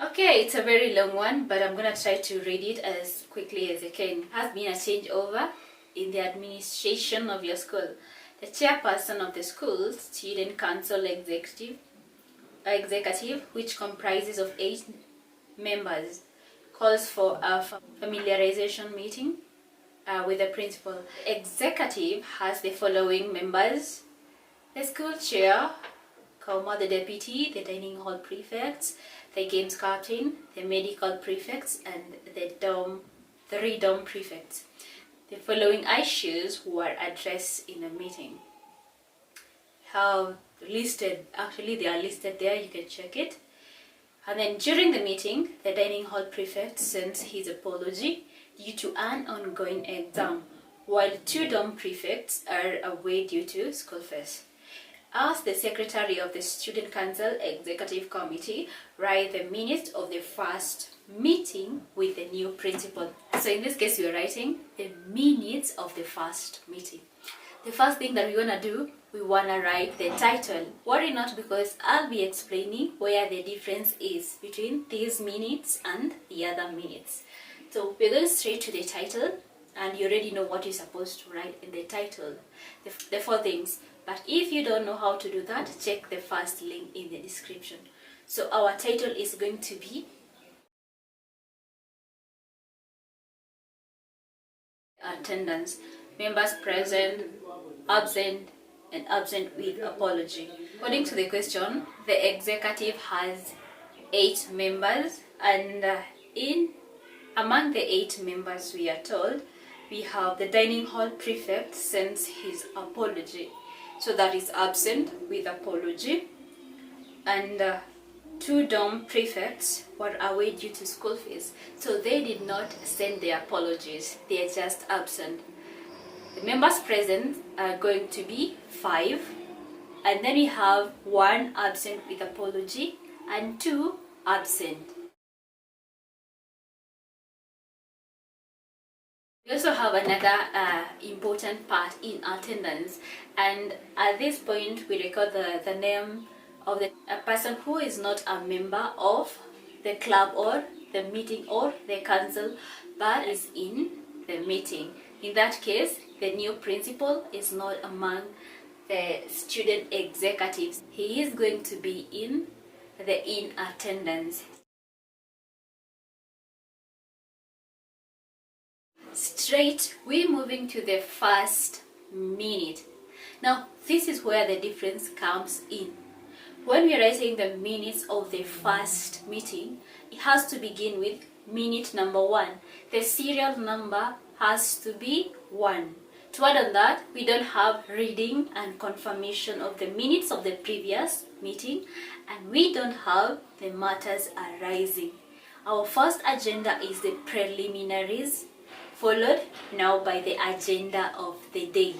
Okay, it's a very long one, but I'm gonna try to read it as quickly as I can. Has been a changeover in the administration of your school. The chairperson of the school student council executive, which comprises of 8 members, calls for a familiarization meeting with the principal. Executive has the following members: the school chair, the deputy, the dining hall prefects, the games captain, the medical prefects, and the 3 dorm prefects. The following issues were addressed in a meeting. How listed, actually they are listed there, you can check it. And then during the meeting, the dining hall prefect sent his apology due to an ongoing exam, while 2 dorm prefects are away due to school fees. As the secretary of the Student Council Executive Committee, write the minutes of the first meeting with the new principal. So in this case, we are writing the minutes of the first meeting. The first thing that we want to do, we want to write the title. Worry not, because I'll be explaining where the difference is between these minutes and the other minutes. So we're going straight to the title, and you already know what you're supposed to write in the title, the 4 things. But if you don't know how to do that, check the first link in the description. So our title is going to be attendance, members present, absent, and absent with apology. According to the question, the executive has 8 members, and among the 8 members, we are told we have the dining hall prefect sends his apology. So that is absent with apology. And 2 dorm prefects were away due to school fees. So they did not send their apologies. They are just absent. The members present are going to be 5. And then we have 1 absent with apology and 2 absent. We also have another important part in attendance, and at this point we record the name of a person who is not a member of the club or the meeting or the council but is in the meeting. In that case, the new principal is not among the student executives. He is going to be in attendance. Straight, we're moving to the first minute. Now, this is where the difference comes in. When we're writing the minutes of the first meeting, it has to begin with minute number 1. The serial number has to be 1. To add on that, we don't have reading and confirmation of the minutes of the previous meeting, and we don't have the matters arising. Our first agenda is the preliminaries, followed now by the agenda of the day.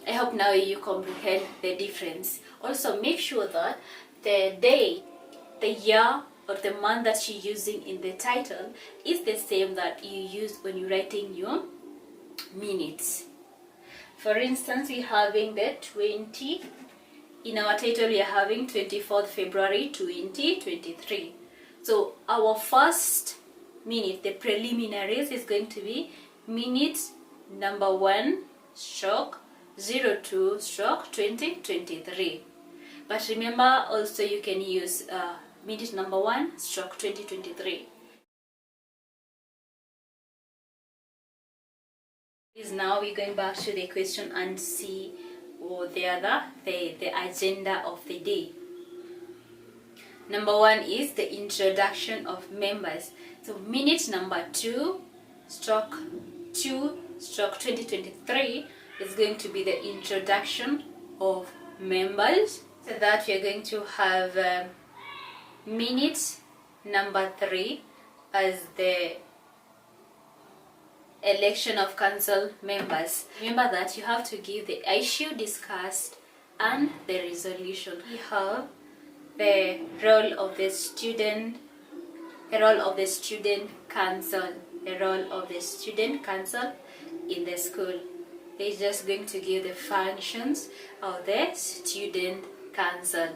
I hope now you comprehend the difference. Also, make sure that the day, the year, or the month that you're using in the title is the same that you use when you're writing your minutes. For instance, we're having the 20. In our title, we are having 24th February 2023. So our first minute, the preliminaries, is going to be minute number 1/02/2023. But remember, also you can use minute number 1/2023. Now we're going back to the question and see the agenda of the day. Number 1 is the introduction of members. So minute number 2/2023 is going to be the introduction of members. So that we are going to have minute number 3 as the election of council members. Remember that you have to give the issue discussed and the resolution. We have the role of the student council, in the school. They're just going to give the functions of the student council.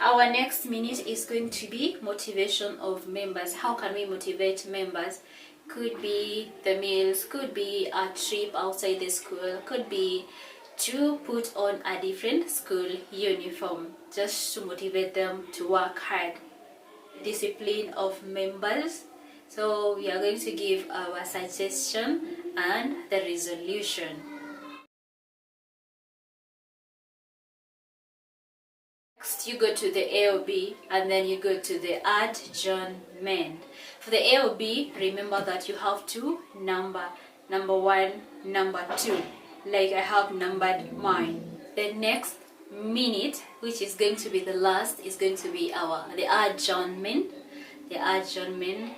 Our next minute is going to be motivation of members. How can we motivate members? Could be the meals, could be a trip outside the school, could be to put on a different school uniform just to motivate them to work hard. Discipline of members. So we are going to give our suggestion and the resolution. Next, you go to the AOB and then you go to the adjournment. For the AOB, remember that you have to number 1, number 2. Like I have numbered mine. The next minute, which is going to be the last, is going to be the adjournment. The adjournment,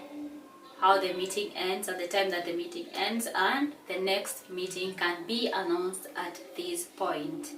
how the meeting ends, at the time that the meeting ends, and the next meeting can be announced at this point.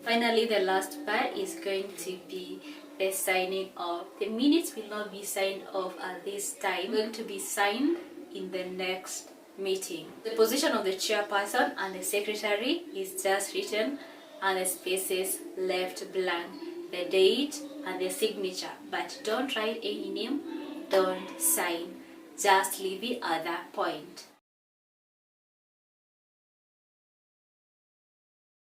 Finally, the last part is going to be the signing off. The minutes will not be signed off at this time. Going to be signed in the next meeting. The position of the chairperson and the secretary is just written and the spaces left blank. The date and the signature. But don't write any name, don't sign. Just leave it at that point.